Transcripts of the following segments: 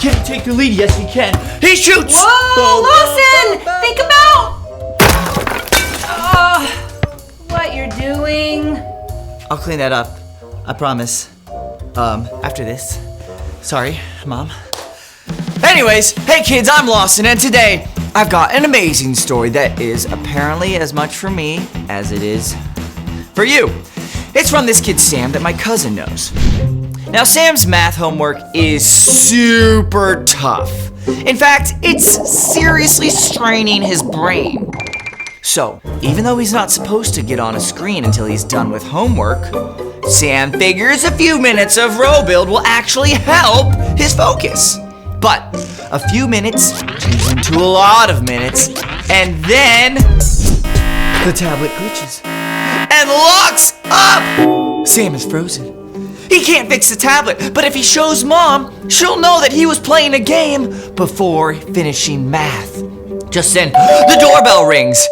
Can he take the lead? Yes, he can. He shoots! Whoa, Lawson! Think about what you're doing. I'll clean that up. I promise. After this. Sorry, Mom. Anyways, hey kids, I'm Lawson, and today I've got an amazing story that is apparently as much for me as it is for you. It's from this kid Sam that my cousin knows. Now, Sam's math homework is super tough. In fact, it's seriously straining his brain. So, even though he's not supposed to get on a screen until he's done with homework, Sam figures a few minutes of row build will actually help his focus. But a few minutes turns into a lot of minutes, and then the tablet glitches and locks up. Sam is frozen. He can't fix the tablet, but if he shows Mom, she'll know that he was playing a game before finishing math. Just then, the doorbell rings.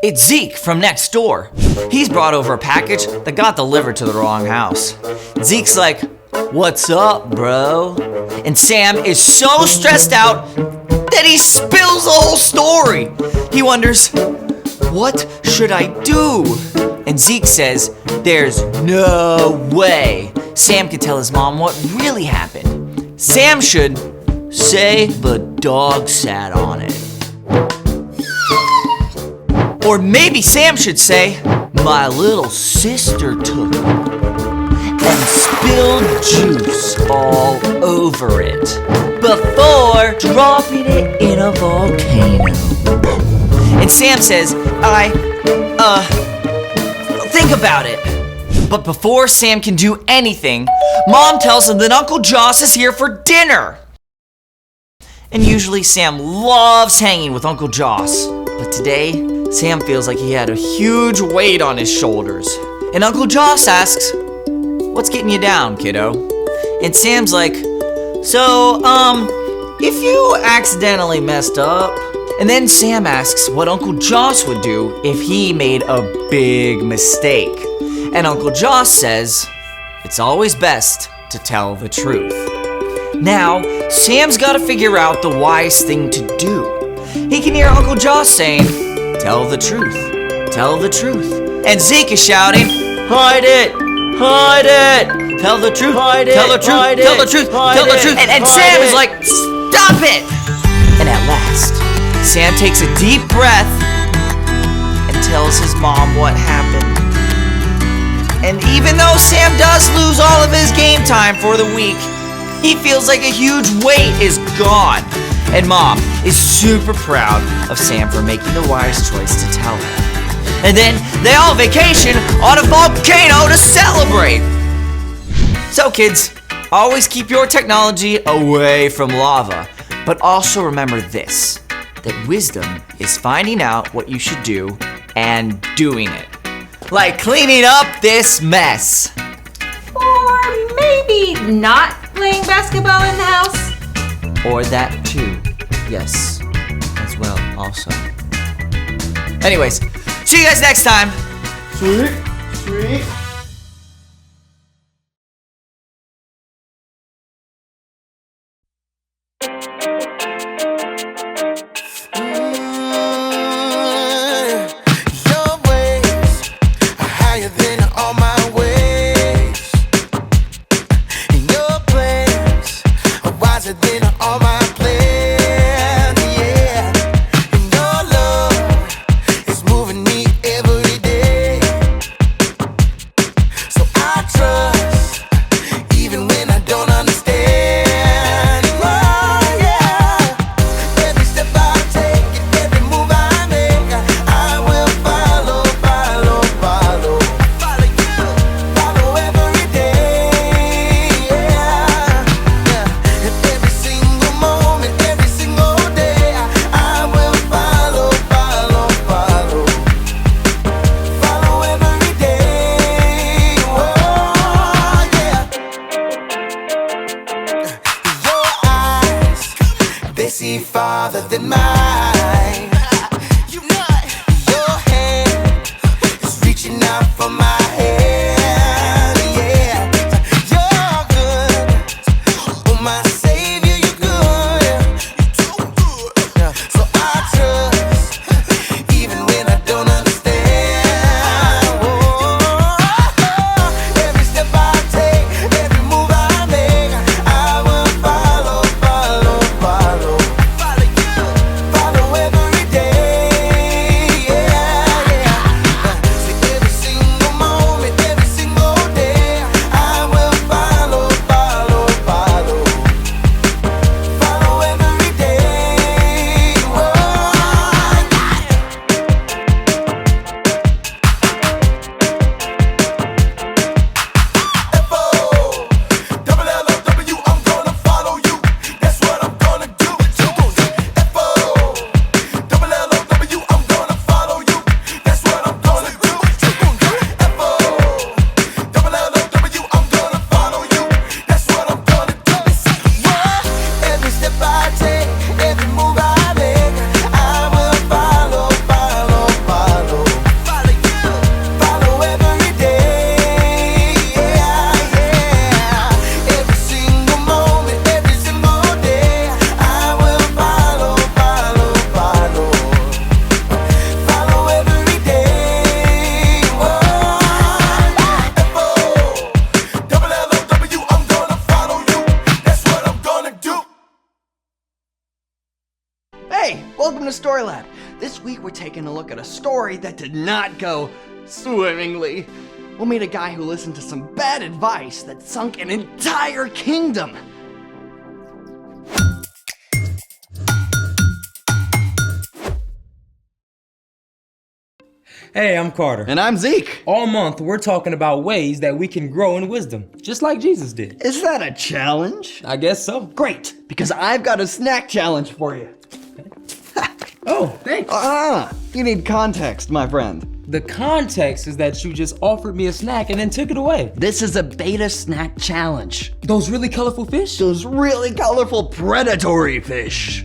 It's Zeke from next door. He's brought over a package that got delivered to the wrong house. Zeke's like, "What's up, bro?" And Sam is so stressed out that he spills the whole story. He wonders, what should I do? And Zeke says, there's no way Sam can tell his mom what really happened. Sam should say the dog sat on it. Or maybe Sam should say, my little sister took it and spilled juice all over it before dropping it in a volcano. And Sam says, think about it. But before Sam can do anything, Mom tells him that Uncle Joss is here for dinner. And usually Sam loves hanging with Uncle Joss. But today, Sam feels like he had a huge weight on his shoulders. And Uncle Joss asks, what's getting you down, kiddo? And Sam's like, so, if you accidentally messed up. And then Sam asks what Uncle Joss would do if he made a big mistake. And Uncle Joss says, it's always best to tell the truth. Now, Sam's got to figure out the wise thing to do. He can hear Uncle Joss saying, tell the truth, tell the truth. And Zeke is shouting, hide it, hide it, tell the truth, hide it, tell the truth, tell the truth, tell the truth. And Sam is like, stop it! And at last, Sam takes a deep breath and tells his mom what happened. And even though Sam does lose all of his game time for the week, he feels like a huge weight is gone. And Mom is super proud of Sam for making the wise choice to tell her. And then they all vacation on a volcano to celebrate. So kids, always keep your technology away from lava. But also remember this, that wisdom is finding out what you should do and doing it. Like cleaning up this mess. Or maybe not playing basketball in the house. Or that too. Yes, as well also. Anyways, see you guys next time. Sweet, sweet. See farther than mine. You know it. Your hand is reaching out for my hand. Yeah, you're good. Oh, my Savior, you're good. to Story Lab. This week we're taking a look at a story that did not go swimmingly. We'll meet a guy who listened to some bad advice that sunk an entire kingdom. Hey, I'm Carter. And I'm Zeke. All month, we're talking about ways that we can grow in wisdom, just like Jesus did. Is that a challenge? I guess so. Great, because I've got a snack challenge for you. Oh, thanks. You need context, my friend. The context is that you just offered me a snack and then took it away. This is a beta snack challenge. Those really colorful fish? Those really colorful predatory fish.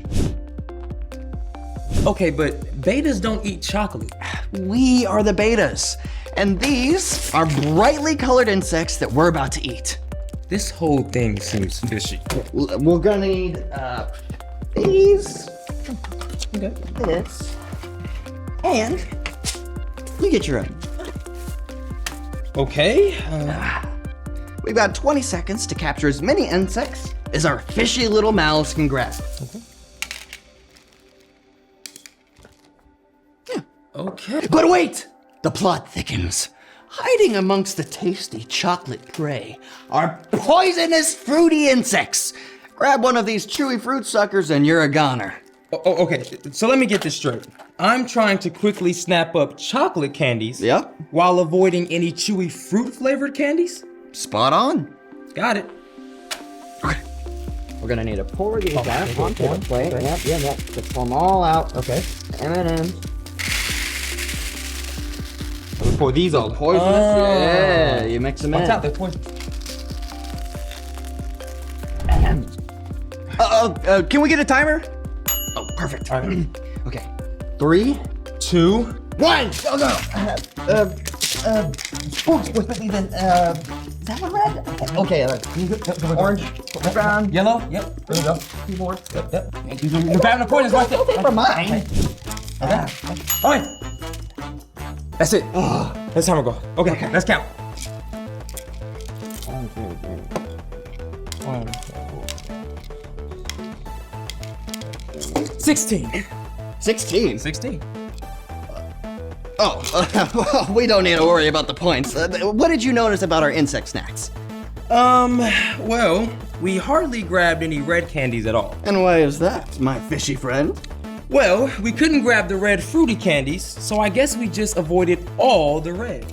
Okay, but betas don't eat chocolate. We are the betas, and these are brightly colored insects that we're about to eat. This whole thing seems fishy. We're gonna need these, Okay. this, and you get your own. Okay. We've got 20 seconds to capture as many insects as our fishy little mouths can grasp. Okay. But wait! The plot thickens. Hiding amongst the tasty chocolate prey are poisonous fruity insects. Grab one of these chewy fruit suckers and you're a goner. Okay, so let me get this straight. I'm trying to quickly snap up chocolate candies. Yep. While avoiding any chewy fruit-flavored candies? Spot on. Got it. Okay. We're gonna need to pour these out onto the plate. Yep. Just pull them all out. Okay. M&M's. We pour these all poisonous. Oh. Yeah, you mix them Watch in. out, they're poison. Can we get a timer? Oh, perfect. All right. Okay. 3, 2, 1, go, go. Is that one red? Okay, orange, brown. yellow. Yep. There we go. 2 more. Yep. You're grabbing the poisons right there. Never mind. All right. That's it. That's time to go. Okay, let's count. 1, 2, 3. 16. 16. 16. Oh, we don't need to worry about the points. What did you notice about our insect snacks? Well, we hardly grabbed any red candies at all. And why is that, my fishy friend? Well, we couldn't grab the red fruity candies, so I guess we just avoided all the red.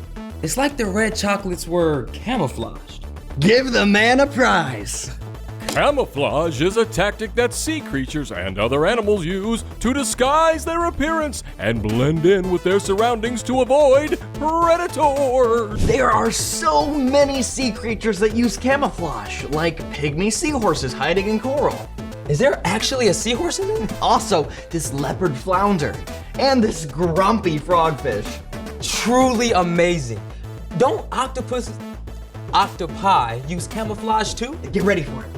It's like the red chocolates were camouflaged. Give the man a prize. Camouflage is a tactic that sea creatures and other animals use to disguise their appearance and blend in with their surroundings to avoid predators. There are so many sea creatures that use camouflage, like pygmy seahorses hiding in coral. Is there actually a seahorse in there? Also, this leopard flounder, and this grumpy frogfish. Truly amazing. Don't octopi use camouflage too? Get ready for it.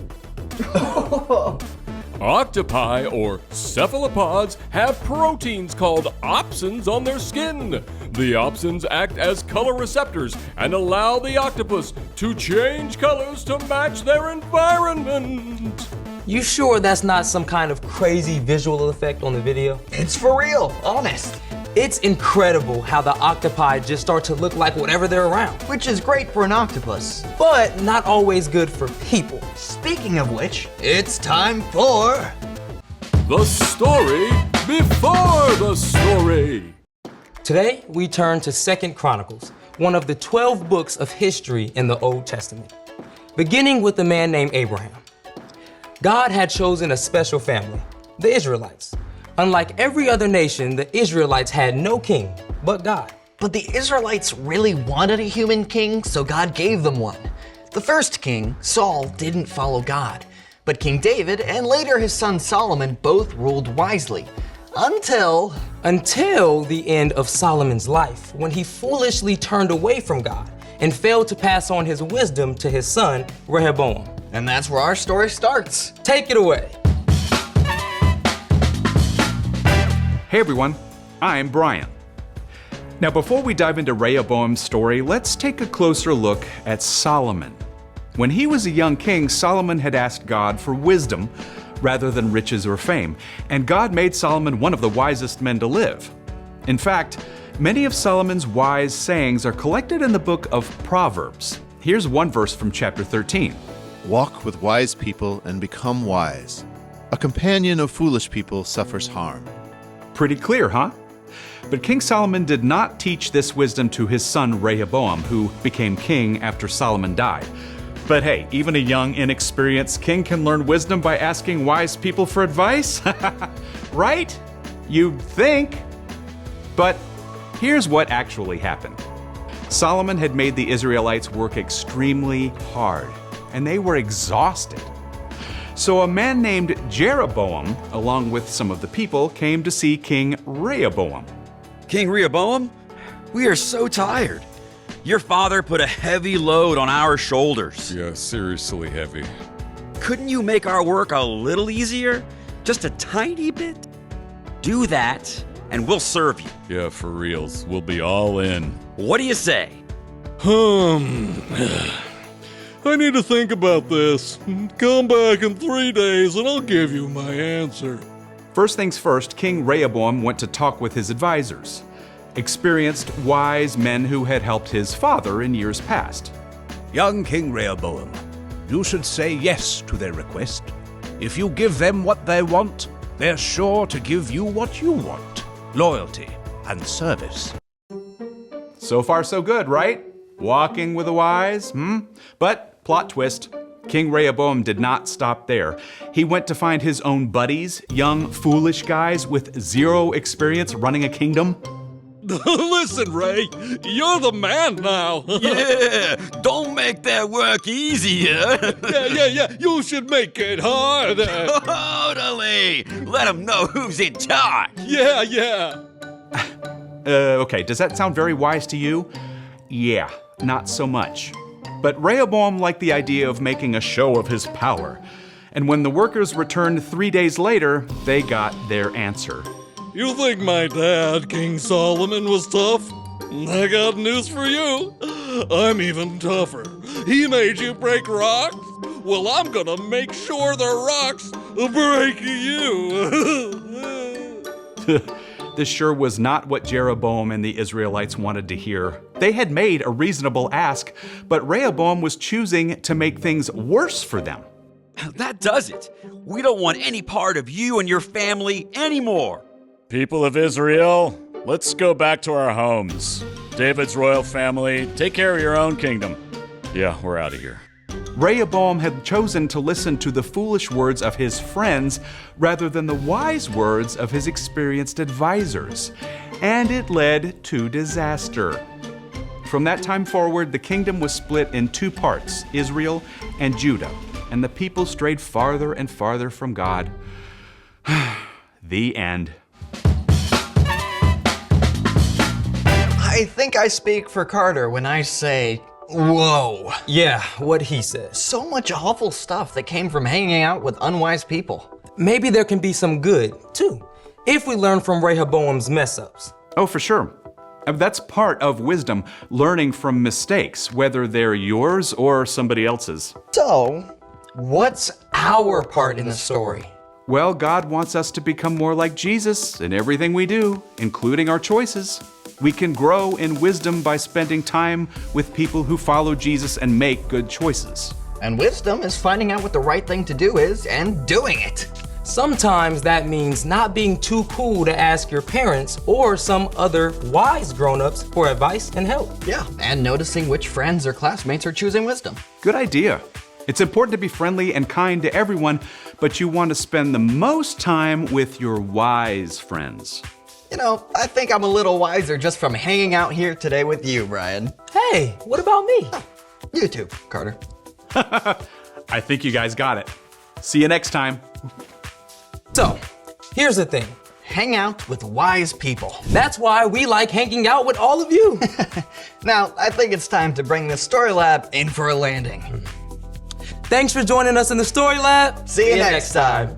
Octopi, or cephalopods, have proteins called opsins on their skin. The opsins act as color receptors and allow the octopus to change colors to match their environment. You sure that's not some kind of crazy visual effect on the video? It's for real, honest. It's incredible how the octopi just start to look like whatever they're around, Which is great for an octopus. but not always good for people. Speaking of which, it's time for... The story before the story. Today, we turn to 2 Chronicles, one of the 12 books of history in the Old Testament, beginning with a man named Abraham. God had chosen a special family, the Israelites. Unlike every other nation, the Israelites had no king but God. But the Israelites really wanted a human king, so God gave them one. The first king, Saul, didn't follow God. But King David and later his son Solomon both ruled wisely. Until the end of Solomon's life, when he foolishly turned away from God and failed to pass on his wisdom to his son, Rehoboam. And that's where our story starts. Take it away. Hey everyone, I'm Brian. Now before we dive into Rehoboam's story, let's take a closer look at Solomon. When he was a young king, Solomon had asked God for wisdom rather than riches or fame, and God made Solomon one of the wisest men to live. In fact, many of Solomon's wise sayings are collected in the book of Proverbs. Here's one verse from chapter 13. Walk with wise people and become wise. A companion of foolish people suffers harm. Pretty clear, huh? But King Solomon did not teach this wisdom to his son Rehoboam, who became king after Solomon died. But hey, even a young, inexperienced king can learn wisdom by asking wise people for advice? Right? You'd think. But here's what actually happened. Solomon had made the Israelites work extremely hard, and they were exhausted. So a man named Jeroboam, along with some of the people, came to see King Rehoboam. King Rehoboam, we are so tired. Your father put a heavy load on our shoulders. Yeah, seriously heavy. Couldn't you make our work a little easier? Just a tiny bit? Do that, and we'll serve you. Yeah, for reals. We'll be all in. What do you say? I need to think about this. Come back in 3 days and I'll give you my answer. First things first, King Rehoboam went to talk with his advisors, experienced, wise men who had helped his father in years past. Young King Rehoboam, you should say yes to their request. If you give them what they want, they're sure to give you what you want. Loyalty and service. So far so good, right? Walking with the wise, But, plot twist, King Rehoboam did not stop there. He went to find his own buddies, young, foolish guys with zero experience running a kingdom. Listen, Ray, you're the man now. Yeah, don't make their work easier. Yeah, you should make it harder. Totally. Let them know who's in charge. Yeah. Okay, does that sound very wise to you? Yeah, not so much. But Rehoboam liked the idea of making a show of his power. And when the workers returned 3 days later, they got their answer. You think my dad, King Solomon, was tough? I got news for you. I'm even tougher. He made you break rocks? Well, I'm gonna make sure the rocks break you. This sure was not what Jeroboam and the Israelites wanted to hear. They had made a reasonable ask, but Rehoboam was choosing to make things worse for them. That does it. We don't want any part of you and your family anymore. People of Israel, let's go back to our homes. David's royal family, take care of your own kingdom. Yeah, we're out of here. Rehoboam had chosen to listen to the foolish words of his friends rather than the wise words of his experienced advisors, and it led to disaster. From that time forward, the kingdom was split in two parts, Israel and Judah, and the people strayed farther and farther from God. The end. I think I speak for Carter when I say, whoa. Yeah, what he says. So much awful stuff that came from hanging out with unwise people. Maybe there can be some good, too, if we learn from Rehoboam's mess-ups. Oh, for sure. That's part of wisdom, learning from mistakes, whether they're yours or somebody else's. So, what's our part in the story? Well, God wants us to become more like Jesus in everything we do, including our choices. We can grow in wisdom by spending time with people who follow Jesus and make good choices. And wisdom is finding out what the right thing to do is and doing it. Sometimes that means not being too cool to ask your parents or some other wise grown-ups for advice and help. Yeah, and noticing which friends or classmates are choosing wisdom. Good idea. It's important to be friendly and kind to everyone, but you want to spend the most time with your wise friends. You know, I think I'm a little wiser just from hanging out here today with you, Brian. Hey, what about me? Oh, you too, Carter. I think you guys got it. See you next time. So, here's the thing. Hang out with wise people. That's why we like hanging out with all of you. Now, I think it's time to bring the Story Lab in for a landing. Thanks for joining us in the Story Lab. See you next time.